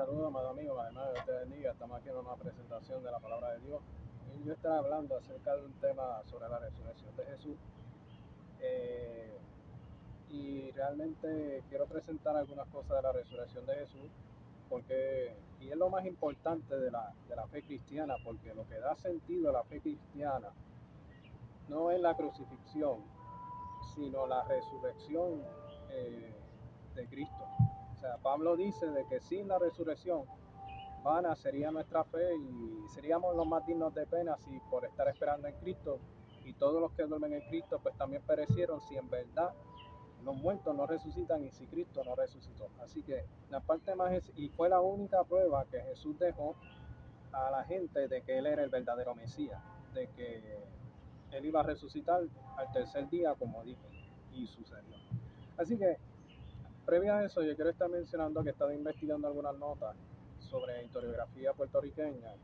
Saludos, amado amigo, además Dios te bendiga. Estamos aquí en una presentación de la palabra de Dios. Y yo estaré hablando acerca de un tema sobre la resurrección de Jesús. Eh, y realmente quiero presentar algunas cosas de la resurrección de Jesús, y es lo más importante de la fe cristiana, porque lo que da sentido a la fe cristiana no es la crucifixión, sino la resurrección eh, de Cristo. O sea, Pablo dice de que sin la resurrección vana sería nuestra fe y seríamos los más dignos de pena si por estar esperando en Cristo y todos los que duermen en Cristo pues también perecieron si en verdad los muertos no resucitan y si Cristo no resucitó. Así que la parte más es, y fue la única prueba que Jesús dejó a la gente de que Él era el verdadero Mesías, de que Él iba a resucitar al tercer día como dijo y sucedió. Así que previo a eso, yo quiero estar mencionando que he estado investigando algunas notas sobre historiografía puertorriqueña.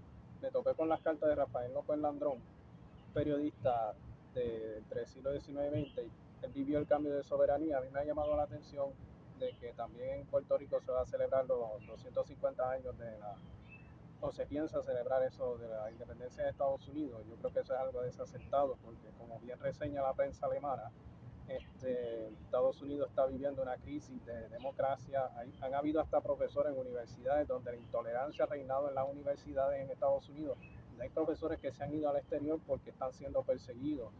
Me topé con las cartas de Rafael López Landrón, periodista entre el siglo XIX y XX. Él vivió el cambio de soberanía. A mí me ha llamado la atención de que también en Puerto Rico se va a celebrar los 250 años o se piensa celebrar eso de la independencia de Estados Unidos. Yo creo que eso es algo desacertado porque, como bien reseña la prensa alemana, Estados Unidos está viviendo una crisis de democracia. Han habido hasta profesores en universidades donde la intolerancia ha reinado en las universidades en Estados Unidos. Hay profesores que se han ido al exterior porque están siendo perseguidos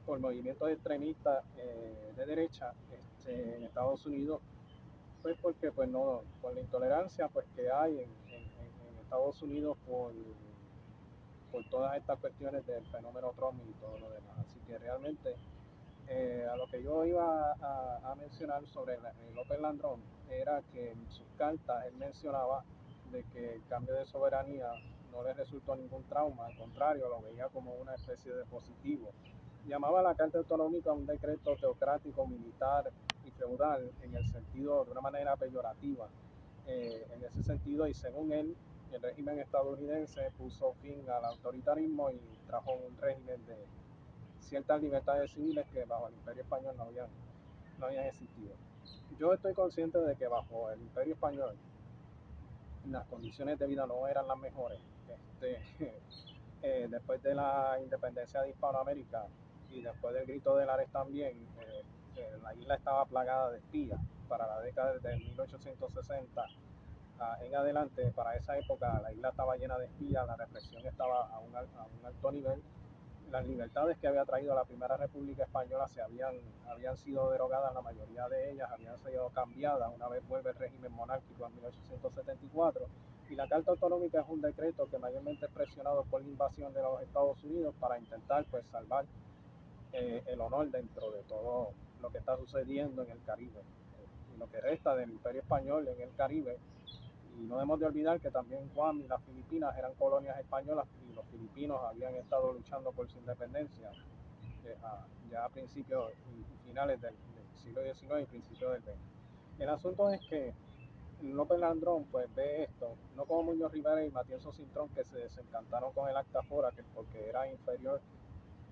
por movimientos extremistas de derecha en Estados Unidos, pues porque pues no, por la intolerancia pues que hay en Estados Unidos por todas estas cuestiones del fenómeno Trump y todo lo demás. Así que realmente a lo que yo iba a mencionar sobre López Landrón era que en sus cartas él mencionaba de que el cambio de soberanía no le resultó ningún trauma, al contrario, lo veía como una especie de positivo. Llamaba la Carta Autonómica un decreto teocrático, militar y feudal en el sentido de una manera peyorativa. En ese sentido, y según él, el régimen estadounidense puso fin al autoritarismo y trajo un régimen de ciertas libertades civiles que bajo el Imperio Español no habían existido. Yo estoy consciente de que bajo el Imperio Español las condiciones de vida no eran las mejores. Después de la independencia de Hispanoamérica y después del grito de Lares también, la isla estaba plagada de espías. Para la década de 1860 en adelante, para esa época, la isla estaba llena de espías, la represión estaba a un alto nivel. Las libertades que había traído la Primera República Española habían sido derogadas, la mayoría de ellas habían sido cambiadas una vez vuelve el régimen monárquico en 1874, y la Carta Autonómica es un decreto que mayormente es presionado por la invasión de los Estados Unidos para intentar pues salvar el honor dentro de todo lo que está sucediendo en el Caribe, y lo que resta del Imperio Español en el Caribe. Y no debemos de olvidar que también Guam y las Filipinas eran colonias españolas y los filipinos habían estado luchando por su independencia ya a principios y finales del siglo XIX y principios del XX. El asunto es que López Landrón pues ve esto, no como Muñoz Rivera y Matienzo Cintrón, que se desencantaron con el Acta Fora porque era inferior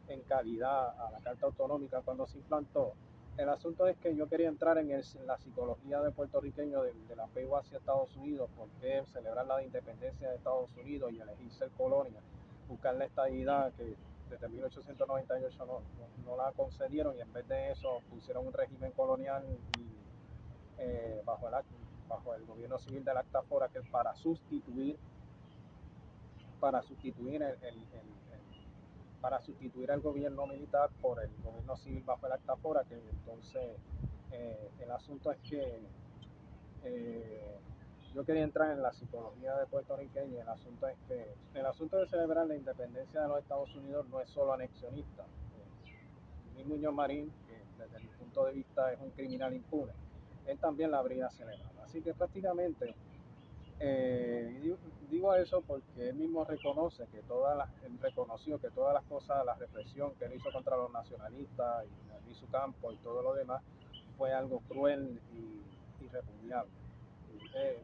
en calidad a la Carta Autonómica cuando se implantó. El asunto es que yo quería entrar en la psicología de puertorriqueño del apego hacia Estados Unidos, por qué celebrar la independencia de Estados Unidos y elegir ser colonia, buscar la estadidad que desde 1898 no la concedieron, y en vez de eso pusieron un régimen colonial y, bajo el gobierno civil del Acta Fora, que es para sustituir al gobierno militar por el gobierno civil bajo el Acta Fora, que entonces el asunto es que yo quería entrar en la psicología de puertorriqueño, y el asunto de celebrar la independencia de los Estados Unidos no es solo anexionista. Luis Muñoz Marín, que desde mi punto de vista es un criminal impune, él también la habría celebrado. Así que prácticamente digo eso porque él mismo él reconoció que todas las cosas, la represión que él hizo contra los nacionalistas y su campo y todo lo demás fue algo cruel y repudiable.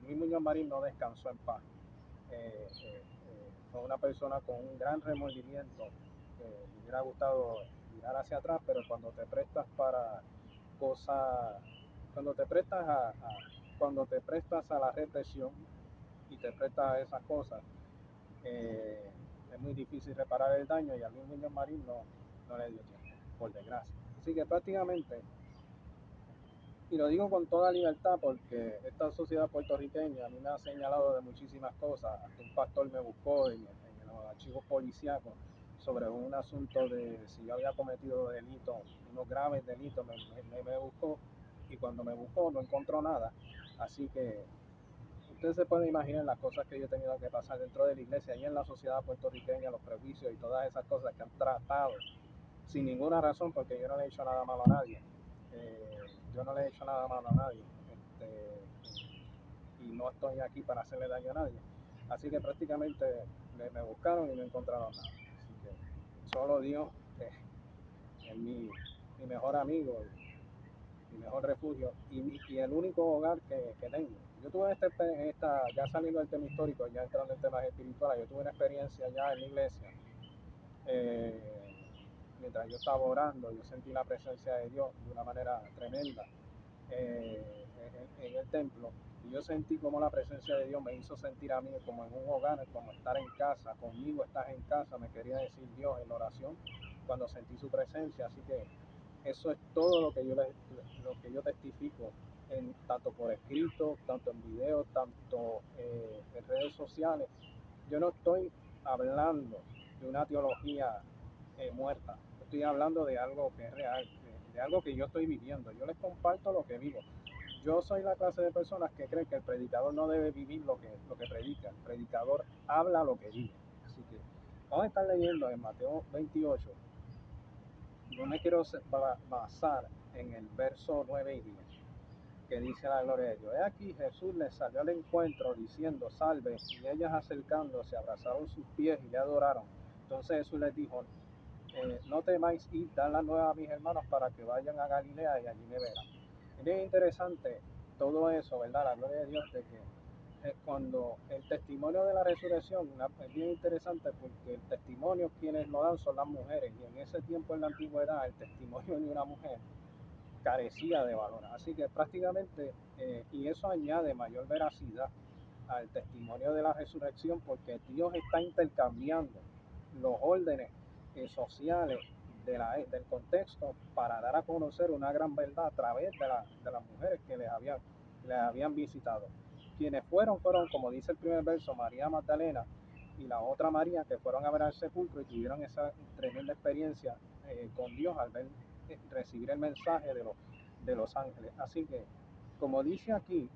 Luis Muñoz Marín no descansó en paz. Fue una persona con un gran remordimiento. Me hubiera gustado mirar hacia atrás, pero cuando te prestas para cosas, cuando te prestas a la represión, interpreta esas cosas, es muy difícil reparar el daño y a Luis Muñoz Marín no le dio tiempo, por desgracia. Así que prácticamente, y lo digo con toda libertad porque esta sociedad puertorriqueña a mí me ha señalado de muchísimas cosas. Hasta un pastor me buscó en los archivos policíacos sobre un asunto de si yo había cometido delitos, unos graves delitos, me buscó, y cuando me buscó no encontró nada. Así que ustedes se pueden imaginar las cosas que yo he tenido que pasar dentro de la iglesia y en la sociedad puertorriqueña, los prejuicios y todas esas cosas que han tratado sin ninguna razón, porque yo no le he hecho nada malo a nadie. Yo no le he hecho nada malo a nadie. Y no estoy aquí para hacerle daño a nadie. Así que prácticamente me buscaron y no encontraron nada. Así que solo Dios es mi mejor amigo, mi mejor refugio y el único hogar que tengo. Yo tuve ya saliendo del tema histórico, ya entrando en temas espirituales, yo tuve una experiencia ya en la iglesia. Mientras yo estaba orando, yo sentí la presencia de Dios de una manera tremenda en el templo. Y yo sentí como la presencia de Dios me hizo sentir a mí como en un hogar, como estar en casa, conmigo estás en casa, me quería decir Dios en la oración cuando sentí su presencia. Así que eso es todo lo que yo testifico, tanto por escrito, tanto en video, tanto en redes sociales. Yo no estoy hablando de una teología muerta, estoy hablando de algo que es real, de algo que yo estoy viviendo. Yo les comparto lo que vivo. Yo soy la clase de personas que creen que el predicador no debe vivir lo que predica, el predicador habla lo que vive. Así que vamos a estar leyendo en Mateo 28. Yo me quiero basar en el verso 9 y 10, que dice la gloria de Dios. He aquí Jesús les salió al encuentro diciendo salve, y ellas acercándose abrazaron sus pies y le adoraron. Entonces Jesús les dijo, no temáis y dar la nueva a mis hermanos para que vayan a Galilea y allí me verán. Es bien interesante todo eso, ¿verdad? La gloria de Dios, de que cuando el testimonio de la resurrección es bien interesante porque el testimonio quienes lo dan son las mujeres, y en ese tiempo en la antigüedad el testimonio de una mujer carecía de valor. Así que prácticamente, y eso añade mayor veracidad al testimonio de la resurrección, porque Dios está intercambiando los órdenes sociales del contexto para dar a conocer una gran verdad a través de las mujeres que les habían visitado. Quienes fueron, como dice el primer verso, María Magdalena y la otra María, que fueron a ver al sepulcro y tuvieron esa tremenda experiencia con Dios al recibir el mensaje de los ángeles. Así que, como dice aquí,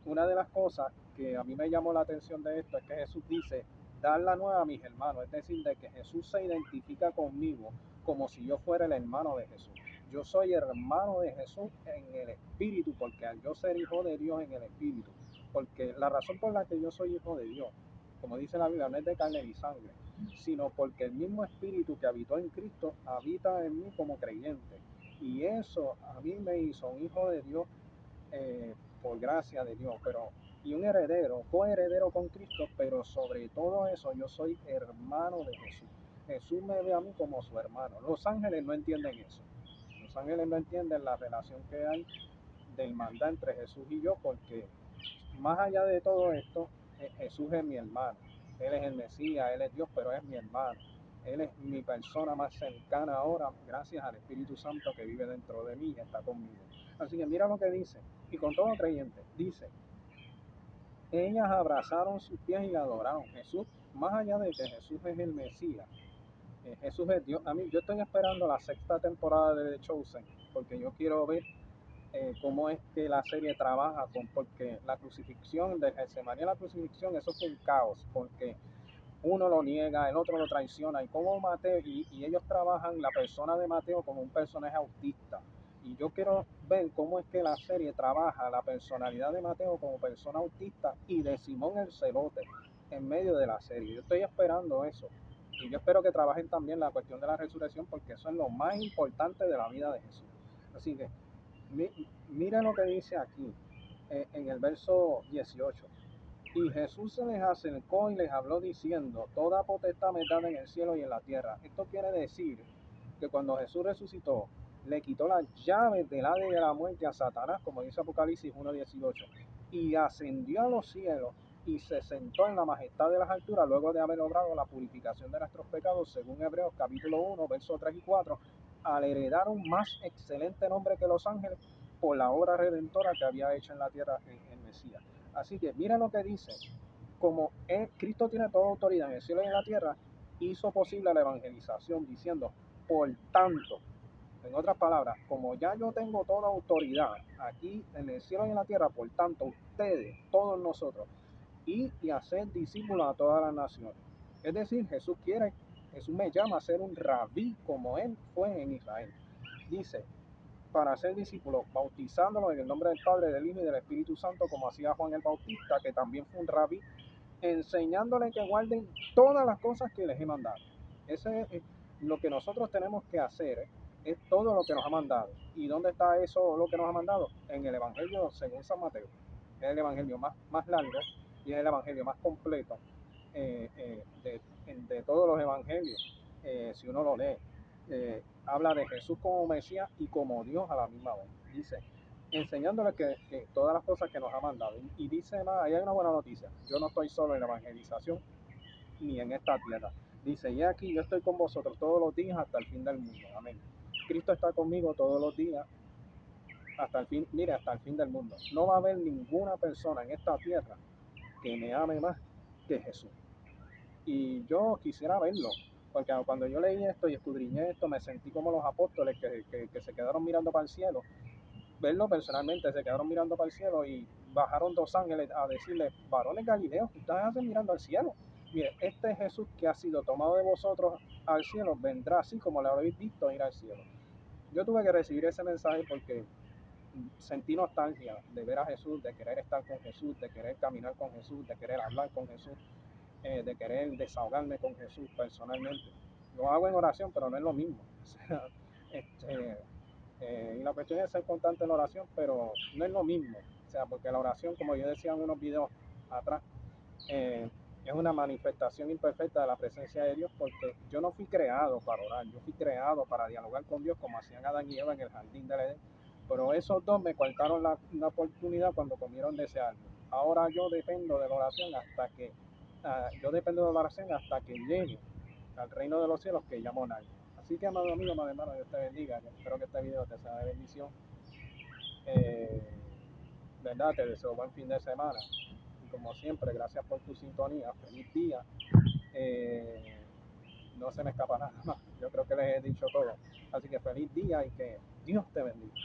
una de las cosas que a mí me llamó la atención de esto es que Jesús dice, dar la nueva a mis hermanos, es decir, de que Jesús se identifica conmigo como si yo fuera el hermano de Jesús. Yo soy hermano de Jesús en el Espíritu, porque al yo ser hijo de Dios en el Espíritu, porque la razón por la que yo soy hijo de Dios, como dice la Biblia, no es de carne ni sangre, sino porque el mismo Espíritu que habitó en Cristo habita en mí como creyente. Y eso a mí me hizo un hijo de Dios por gracia de Dios, y un heredero, coheredero con Cristo, pero sobre todo eso yo soy hermano de Jesús. Jesús me ve a mí como su hermano. Los ángeles no entienden eso. Los ángeles no entienden la relación que hay de hermandad entre Jesús y yo, porque más allá de todo esto, Jesús es mi hermano. Él es el Mesías, Él es Dios, pero es mi hermano. Él es mi persona más cercana ahora, gracias al Espíritu Santo que vive dentro de mí y está conmigo. Así que mira lo que dice, y con todo creyente, dice, ellas abrazaron sus pies y le adoraron. Jesús, más allá de que Jesús es el Mesías, Jesús es Dios. A mí, yo estoy esperando la sexta temporada de The Chosen, porque yo quiero ver cómo es que la serie trabaja, porque la crucifixión de Getsemaní, la crucifixión, eso fue un caos, porque uno lo niega, el otro lo traiciona, y como Mateo, y ellos trabajan la persona de Mateo como un personaje autista. Y yo quiero ver cómo es que la serie trabaja la personalidad de Mateo como persona autista y de Simón el Celote en medio de la serie. Yo estoy esperando eso. Y yo espero que trabajen también la cuestión de la resurrección, porque eso es lo más importante de la vida de Jesús. Así que mira lo que dice aquí en el verso 18. Y Jesús se les acercó y les habló diciendo, toda potestad me es dada en el cielo y en la tierra. Esto quiere decir que cuando Jesús resucitó, le quitó las llaves del Hades y de la muerte a Satanás, como dice Apocalipsis 1:18, y ascendió a los cielos y se sentó en la majestad de las alturas luego de haber logrado la purificación de nuestros pecados, según Hebreos capítulo 1, versos 3 y 4, al heredar un más excelente nombre que los ángeles por la obra redentora que había hecho en la tierra en Mesías. Así que miren lo que dice, como Cristo tiene toda autoridad en el cielo y en la tierra, hizo posible la evangelización diciendo, por tanto, en otras palabras, como ya yo tengo toda autoridad aquí en el cielo y en la tierra, por tanto, ustedes, todos nosotros, y hacer discípulos a todas las naciones. Es decir, Jesús me llama a ser un rabí como él fue en Israel. Dice, para ser discípulos, bautizándolos en el nombre del Padre, del Hijo y del Espíritu Santo, como hacía Juan el Bautista, que también fue un rabí, enseñándoles que guarden todas las cosas que les he mandado. Ese es lo que nosotros tenemos que hacer, es todo lo que nos ha mandado. ¿Y dónde está eso, lo que nos ha mandado? En el Evangelio según San Mateo. Es el Evangelio más largo y es el Evangelio más completo de todos los Evangelios. Si uno lo lee, habla de Jesús como Mesías y como Dios a la misma vez. Dice, enseñándole que todas las cosas que nos ha mandado. Y dice más, ahí hay una buena noticia. Yo no estoy solo en la evangelización ni en esta tierra. Dice, y aquí yo estoy con vosotros todos los días hasta el fin del mundo. Amén. Cristo está conmigo todos los días hasta el fin, mire, hasta el fin del mundo. No va a haber ninguna persona en esta tierra que me ame más que Jesús. Y yo quisiera verlo, porque cuando yo leí esto y escudriñé esto, me sentí como los apóstoles que se quedaron mirando para el cielo. Verlo personalmente, se quedaron mirando para el cielo y bajaron dos ángeles a decirle, varones galileos, ¿qué ustedes hacen mirando al cielo? Mire, este Jesús que ha sido tomado de vosotros al cielo, vendrá así como le habéis visto ir al cielo. Yo tuve que recibir ese mensaje porque sentí nostalgia de ver a Jesús, de querer estar con Jesús, de querer caminar con Jesús, de querer hablar con Jesús, de querer desahogarme con Jesús personalmente. Lo hago en oración, pero no es lo mismo. O sea, y la cuestión es ser constante en la oración, pero no es lo mismo. O sea, porque la oración, como yo decía en unos videos atrás, es una manifestación imperfecta de la presencia de Dios, porque yo no fui creado para orar, yo fui creado para dialogar con Dios como hacían Adán y Eva en el jardín del Edén. Pero esos dos me cortaron la oportunidad cuando comieron de ese árbol. Ahora yo dependo de la oración hasta que llegue al reino de los cielos que llamo nadie. Así que, amado amigo, amado hermano, Dios te bendiga. Yo espero que este video te sea de bendición. Eh, ¿Verdad? Te deseo buen fin de semana. Y como siempre, gracias por tu sintonía. Feliz día. No se me escapa nada más. Yo creo que les he dicho todo. Así que feliz día y que Dios te bendiga.